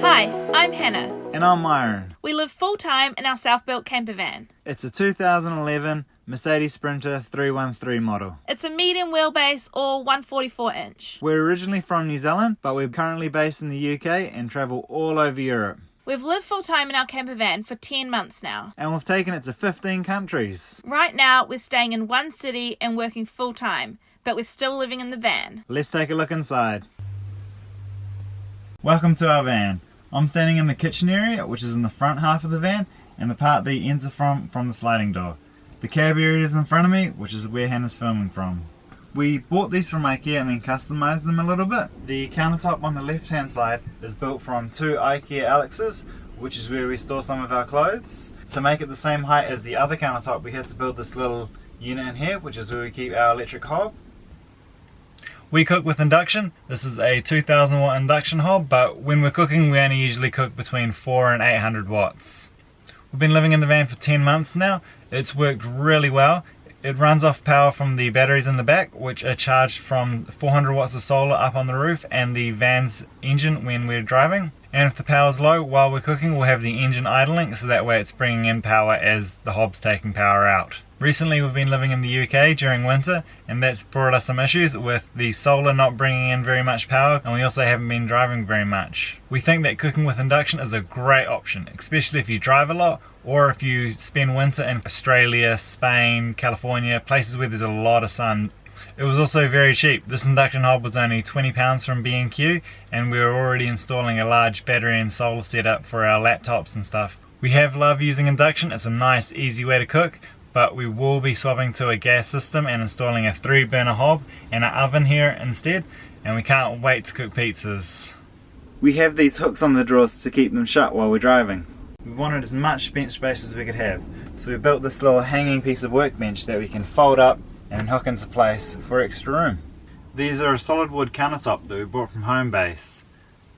Hi, I'm Hannah. And I'm Myron. We live full-time in our self-built campervan. It's a 2011 Mercedes Sprinter 313 model. It's a medium wheelbase or 144 inch. We're originally from New Zealand, but we're currently based in the UK and travel all over Europe. We've lived full-time in our campervan for 10 months now. And we've taken it to 15 countries. Right now, we're staying in one city and working full-time, but we're still living in the van. Let's take a look inside. Welcome to our van. I'm standing in the kitchen area, which is in the front half of the van, and the part that you enter from the sliding door. The cab area is in front of me, which is where Hannah's filming from. We bought these from IKEA and then customized them a little bit. The countertop on the left hand side is built from two IKEA Alexes, which is where we store some of our clothes. To make it the same height as the other countertop, we had to build this little unit in here, which is where we keep our electric hob. We cook with induction. This is a 2000 watt induction hob, but when we're cooking we only usually cook between 400 and 800 watts. We've been living in the van for 10 months now. It's worked really well. It runs off power from the batteries in the back, which are charged from 400 watts of solar up on the roof and the van's engine when we're driving. And if the power's low while we're cooking, we'll have the engine idling, so that way it's bringing in power as the hob's taking power out. Recently we've been living in the UK during winter, and that's brought us some issues with the solar not bringing in very much power, and we also haven't been driving very much. We think that cooking with induction is a great option, especially if you drive a lot, or if you spend winter in Australia, Spain, California, places where there's a lot of sun. It was also very cheap. This induction hob was only £20 from B&Q, and we were already installing a large battery and solar setup for our laptops and stuff. We have loved using induction. It's a nice, easy way to cook, but we will be swapping to a gas system and installing a 3-burner hob and an oven here instead, and we can't wait to cook pizzas. We have these hooks on the drawers to keep them shut while we're driving. We wanted as much bench space as we could have, so we built this little hanging piece of workbench that we can fold up and hook into place for extra room. These are a solid wood countertop that we bought from Homebase.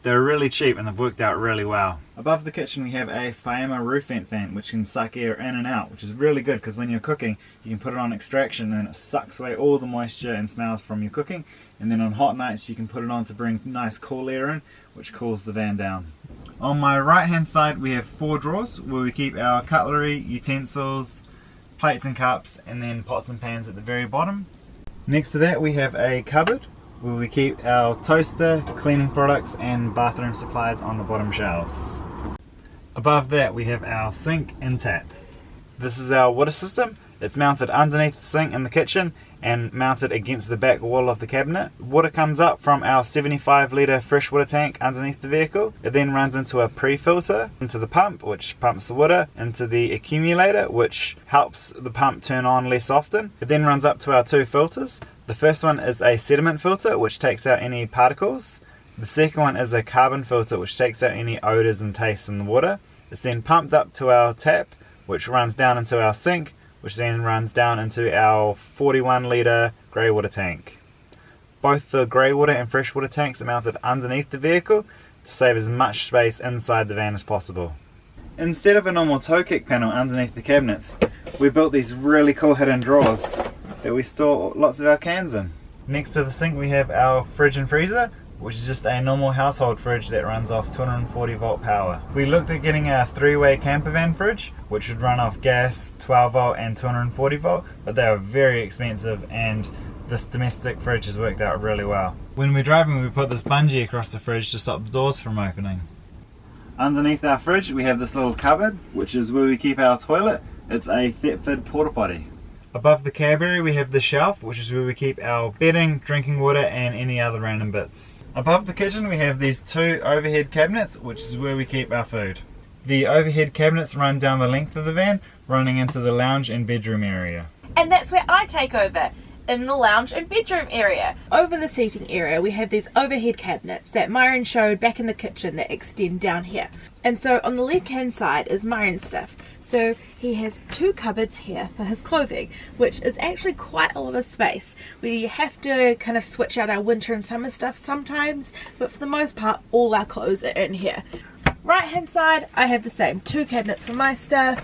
They're really cheap and they've worked out really well. Above the kitchen we have a Fiamma roof vent fan which can suck air in and out, which is really good because when you're cooking you can put it on extraction and it sucks away all the moisture and smells from your cooking, and then on hot nights you can put it on to bring nice cool air in, which cools the van down. On my right hand side we have 4 drawers where we keep our cutlery, utensils, plates and cups, and then pots and pans at the very bottom. Next to that we have a cupboard where we keep our toaster, cleaning products and bathroom supplies on the bottom shelves. Above that we have our sink and tap. This is our water system. It's mounted underneath the sink in the kitchen and mounted against the back wall of the cabinet. Water comes up from our 75 litre freshwater tank underneath the vehicle. It then runs into a pre-filter, into the pump, which pumps the water, into the accumulator, which helps the pump turn on less often. It then runs up to our 2 filters. The first one is a sediment filter, which takes out any particles. The second one is a carbon filter, which takes out any odours and tastes in the water. It's then pumped up to our tap, which runs down into our sink, which then runs down into our 41 litre grey water tank. Both the grey water and freshwater tanks are mounted underneath the vehicle to save as much space inside the van as possible. Instead of a normal toe kick panel underneath the cabinets, we built these really cool hidden drawers that we store lots of our cans in. Next to the sink we have our fridge and freezer, which is just a normal household fridge that runs off 240 volt power. We looked at getting a 3-way campervan fridge, which would run off gas, 12 volt and 240 volt, but they are very expensive and this domestic fridge has worked out really well. When we're driving we put this bungee across the fridge to stop the doors from opening. Underneath our fridge we have this little cupboard, which is where we keep our toilet. It's a Thetford porta potty. Above the cab area we have the shelf, which is where we keep our bedding, drinking water and any other random bits. Above the kitchen we have these 2 overhead cabinets, which is where we keep our food. The overhead cabinets run down the length of the van, running into the lounge and bedroom area. And that's where I take over. in the lounge and bedroom area. Over the seating area, we have these overhead cabinets that Myron showed back in the kitchen that extend down here. And so on the left hand side is Myron's stuff. So he has 2 cupboards here for his clothing, which is actually quite a lot of space. We have to kind of switch out our winter and summer stuff sometimes, but for the most part all our clothes are in here. Right hand side, I have the same, 2 cabinets for my stuff,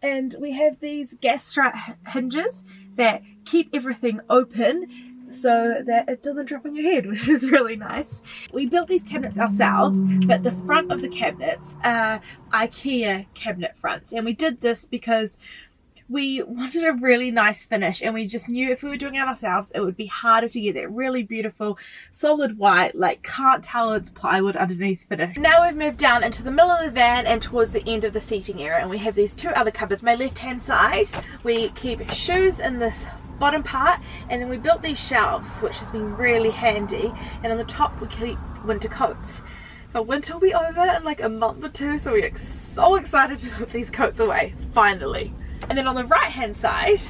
and we have these gas strut hinges that keep everything open so that it doesn't drop on your head, which is really nice. We built these cabinets ourselves, but the front of the cabinets are IKEA cabinet fronts, and we did this because we wanted a really nice finish, and we just knew if we were doing it ourselves it would be harder to get that really beautiful solid white, like can't tell it's plywood underneath finish. Now we've moved down into the middle of the van and towards the end of the seating area, and we have these 2 other cupboards. My left hand side we keep shoes in this bottom part, and then we built these shelves, which has been really handy, and on the top we keep winter coats. But winter will be over in like a month or 2, so we're so excited to put these coats away finally. And then on the right hand side,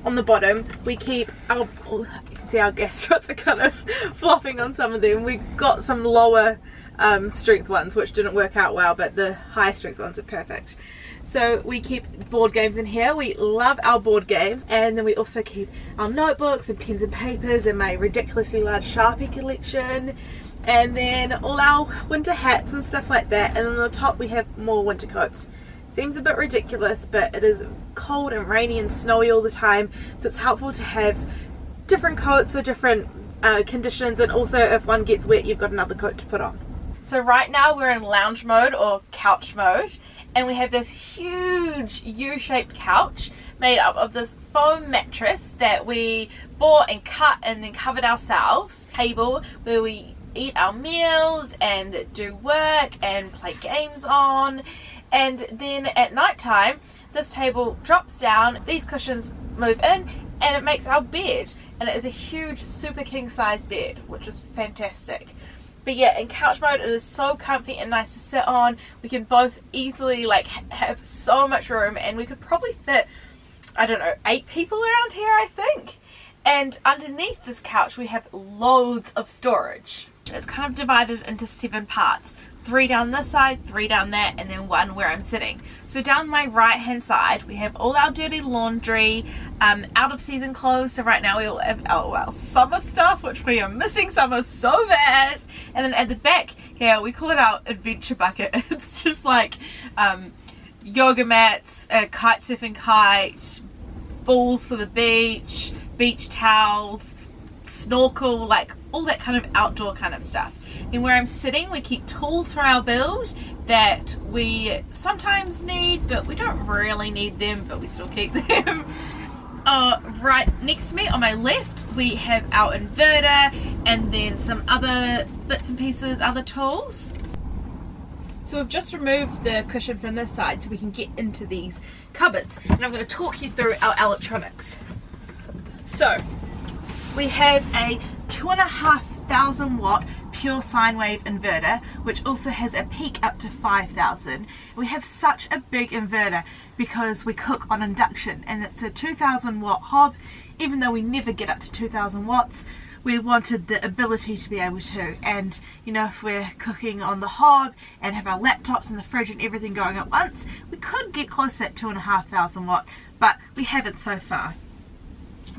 on the bottom, we keep our, you can see our gas struts are kind of flopping on some of them. We got some lower strength ones which didn't work out well, but the high strength ones are perfect. So we keep board games in here. We love our board games, and then we also keep our notebooks and pens and papers and my ridiculously large Sharpie collection, and then all our winter hats and stuff like that. And on the top we have more winter coats. Seems a bit ridiculous, but it is cold and rainy and snowy all the time, so it's helpful to have different coats for different conditions, and also if one gets wet you've got another coat to put on. So right now we're in lounge mode or couch mode, and we have this huge U-shaped couch made up of this foam mattress that we bought and cut and then covered ourselves. Table where we eat our meals and do work and play games on, and then at night time this table drops down, these cushions move in, and it makes our bed, and it is a huge super king size bed, which is fantastic. But yeah, in couch mode it is so comfy and nice to sit on. We can both easily like have so much room, and we could probably fit, I don't know, 8 people around here I think. And underneath this couch we have loads of storage. It's kind of divided into 7 parts. 3 down this side, 3 down that, and then 1 where I'm sitting. So down my right hand side we have all our dirty laundry, out of season clothes. So right now we all have our summer stuff, which we are missing summer so bad. And then at the back here we call it our adventure bucket. It's just like yoga mats, a kite surfing kite, balls for the beach, beach towels, snorkel, like all that kind of outdoor kind of stuff. Then where I'm sitting we keep tools for our build that we sometimes need, but we don't really need them, but we still keep them. Right next to me on my left we have our inverter, and then some other bits and pieces, other tools. So we've just removed the cushion from this side so we can get into these cupboards, and I'm going to talk you through our electronics. So we have a 2,500 watt pure sine wave inverter, which also has a peak up to 5,000. We have such a big inverter because we cook on induction, and it's a 2,000 watt hob. Even though we never get up to 2,000 watts, we wanted the ability to be able to. And you know, if we're cooking on the hob and have our laptops and the fridge and everything going at once, we could get close to that 2,500 watt, but we haven't so far.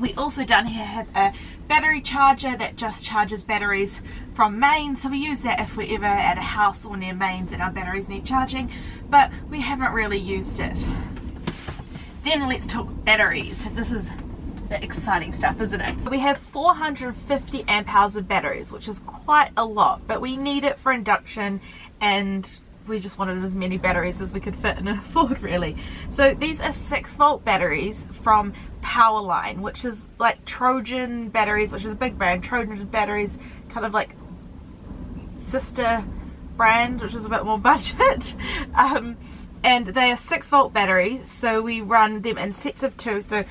We also down here have a battery charger that just charges batteries from mains, so we use that if we're ever at a house or near mains and our batteries need charging, but we haven't really used it. Then let's talk batteries. This is the exciting stuff, isn't it? We have 450 amp hours of batteries, which is quite a lot, but we need it for induction, and we just wanted as many batteries as we could fit and afford, really. So these are 6-volt batteries from Powerline, which is like Trojan batteries, which is a big brand. Trojan batteries, kind of like sister brand, which is a bit more budget. And they are 6-volt batteries, so we run them in sets of 2. So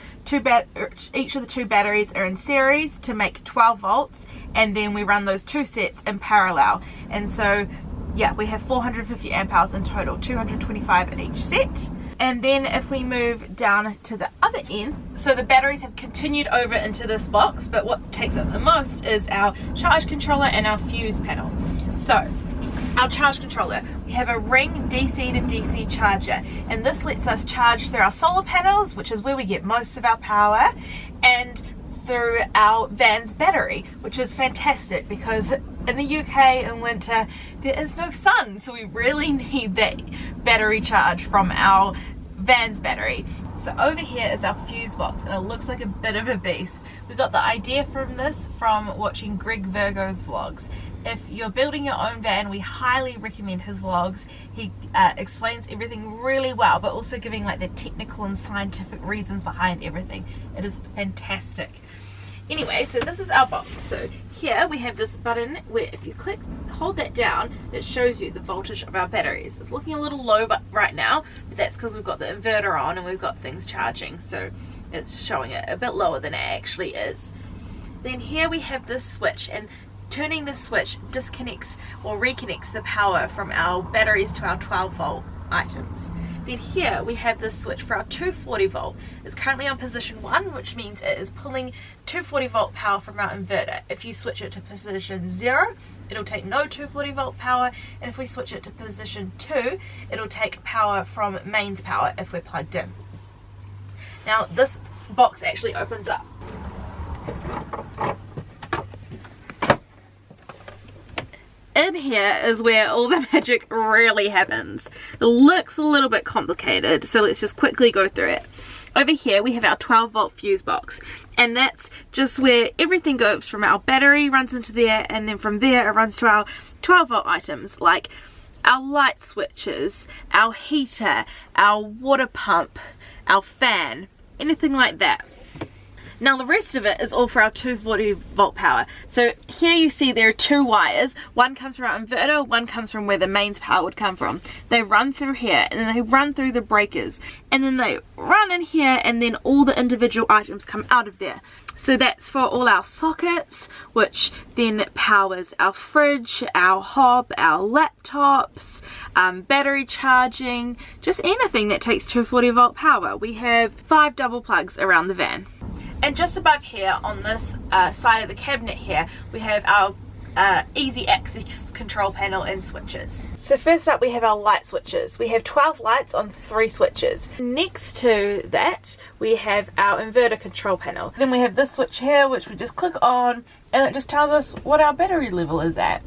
each of the 2 batteries are in series to make 12 volts, and then we run those 2 sets in parallel. And so yeah, we have 450 amp hours in total, 225 in each set. And then if we move down to the other end, so the batteries have continued over into this box, but what takes up the most is our charge controller and our fuse panel. So our charge controller, we have a ring DC to DC charger, and this lets us charge through our solar panels, which is where we get most of our power, and through our van's battery, which is fantastic because in the UK in winter there is no sun, so we really need that battery charge from our van's battery. So over here is our fuse box, and it looks like a bit of a beast. We got the idea from this from watching Greg Virgo's vlogs. If you're building your own van, we highly recommend his vlogs. He explains everything really well, but also giving like the technical and scientific reasons behind everything. It is fantastic. Anyway, so this is our box. So here we have this button where if you hold that down, it shows you the voltage of our batteries. It's looking a little low right now, but that's because we've got the inverter on and we've got things charging, so it's showing it a bit lower than it actually is. Then here we have this switch, and turning this switch disconnects or reconnects the power from our batteries to our 12 volt items. Then here we have this switch for our 240 volt. It's currently on position 1, which means it is pulling 240 volt power from our inverter. If you switch it to position 0, it'll take no 240 volt power, and if we switch it to position 2, it'll take power from mains power if we're plugged in. Now this box actually opens up. In here is where all the magic really happens. It looks a little bit complicated, so let's just quickly go through it. Over here we have our 12 volt fuse box, and that's just where everything goes from our battery runs into there, and then from there it runs to our 12 volt items like our light switches, our heater, our water pump, our fan, anything like that. Now the rest of it is all for our 240 volt power. So here you see there are two wires. One comes from our inverter, one comes from where the mains power would come from. They run through here, and then they run through the breakers, and then they run in here, and then all the individual items come out of there. So that's for all our sockets, which then powers our fridge, our hob, our laptops, battery charging, just anything that takes 240 volt power. We have 5 double plugs around the van. And just above here on this side of the cabinet here, we have our easy access control panel and switches. So first up we have our light switches. We have 12 lights on 3 switches. Next to that we have our inverter control panel. Then we have this switch here, which we just click on, and it just tells us what our battery level is at.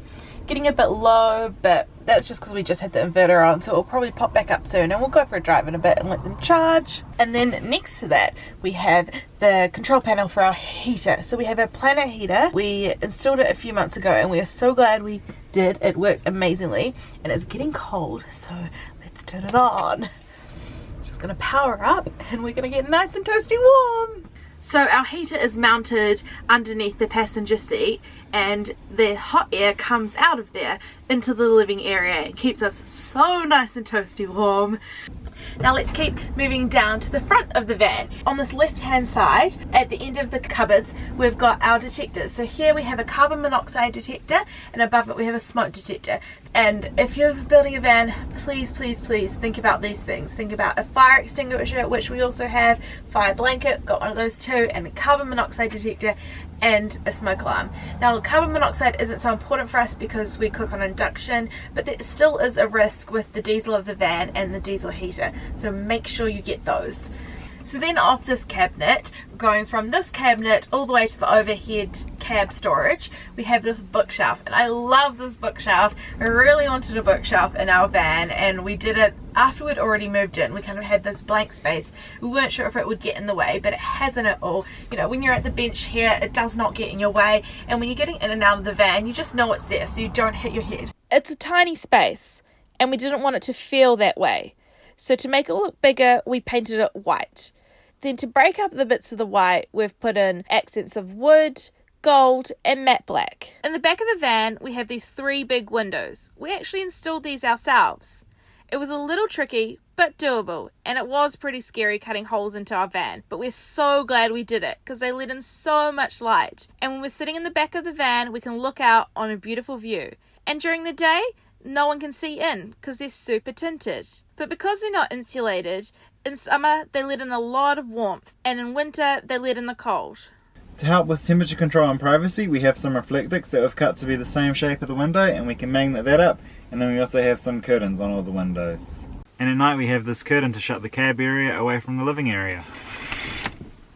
Getting a bit low, but that's just because we just had the inverter on, so it'll probably pop back up soon, and we'll go for a drive in a bit and let them charge. And then next to that we have the control panel for our heater. So we have a planet heater. We installed it a few months ago and we are so glad we did. It works amazingly, and it's getting cold, so let's turn it on. It's just gonna power up and we're gonna get nice and toasty warm. So our heater is mounted underneath the passenger seat, and the hot air comes out of there into the living area and keeps us so nice and toasty warm. Now let's keep moving down to the front of the van. On this left hand side, at the end of the cupboards, we've got our detectors. So here we have a carbon monoxide detector, and above it we have a smoke detector. And if you're building a van, please, please, please think about these things. Think about a fire extinguisher, which we also have, fire blanket, got one of those too, and a carbon monoxide detector, and a smoke alarm. Now carbon monoxide isn't so important for us because we cook on induction, but there still is a risk with the diesel of the van and the diesel heater, so make sure you get those. So then off this cabinet, going from this cabinet all the way to the overhead cab storage, we have this bookshelf, and I love this bookshelf. I really wanted a bookshelf in our van, and we did it after we'd already moved in. We kind of had this blank space. We weren't sure if it would get in the way, but it hasn't at all. You know, when you're at the bench here, it does not get in your way, and when you're getting in and out of the van, you just know it's there so you don't hit your head. It's a tiny space, and we didn't want it to feel that way. So to make it look bigger, we painted it white. Then to break up the bits of the white, we've put in accents of wood, gold, and matte black. In the back of the van, we have these 3 big windows. We actually installed these ourselves. It was a little tricky, but doable, and it was pretty scary cutting holes into our van, but we're so glad we did it because they let in so much light. And when we're sitting in the back of the van, we can look out on a beautiful view. And during the day, no one can see in because they're super tinted. But because they're not insulated, in summer they let in a lot of warmth, and in winter they let in the cold. To help with temperature control and privacy, we have some reflectix that we've cut to be the same shape of the window, and we can magnet that up, and then we also have some curtains on all the windows. And at night we have this curtain to shut the cab area away from the living area.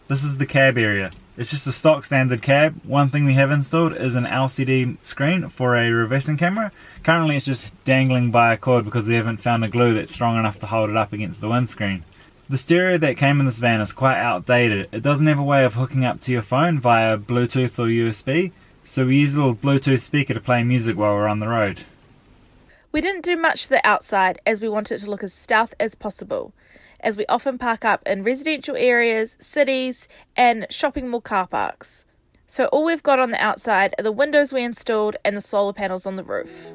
This is the cab area. It's just a stock standard cab. One thing we have installed is an LCD screen for a reversing camera. Currently it's just dangling by a cord because we haven't found a glue that's strong enough to hold it up against the windscreen. The stereo that came in this van is quite outdated. It doesn't have a way of hooking up to your phone via Bluetooth or USB, so we use a little Bluetooth speaker to play music while we're on the road. We didn't do much to the outside as we wanted it to look as stealth as possible, as we often park up in residential areas, cities, and shopping mall car parks. So all we've got on the outside are the windows we installed and the solar panels on the roof.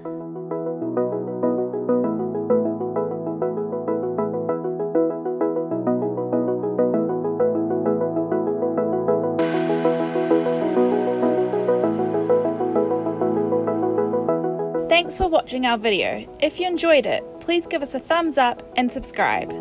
Thanks for watching our video. If you enjoyed it, please give us a thumbs up and subscribe.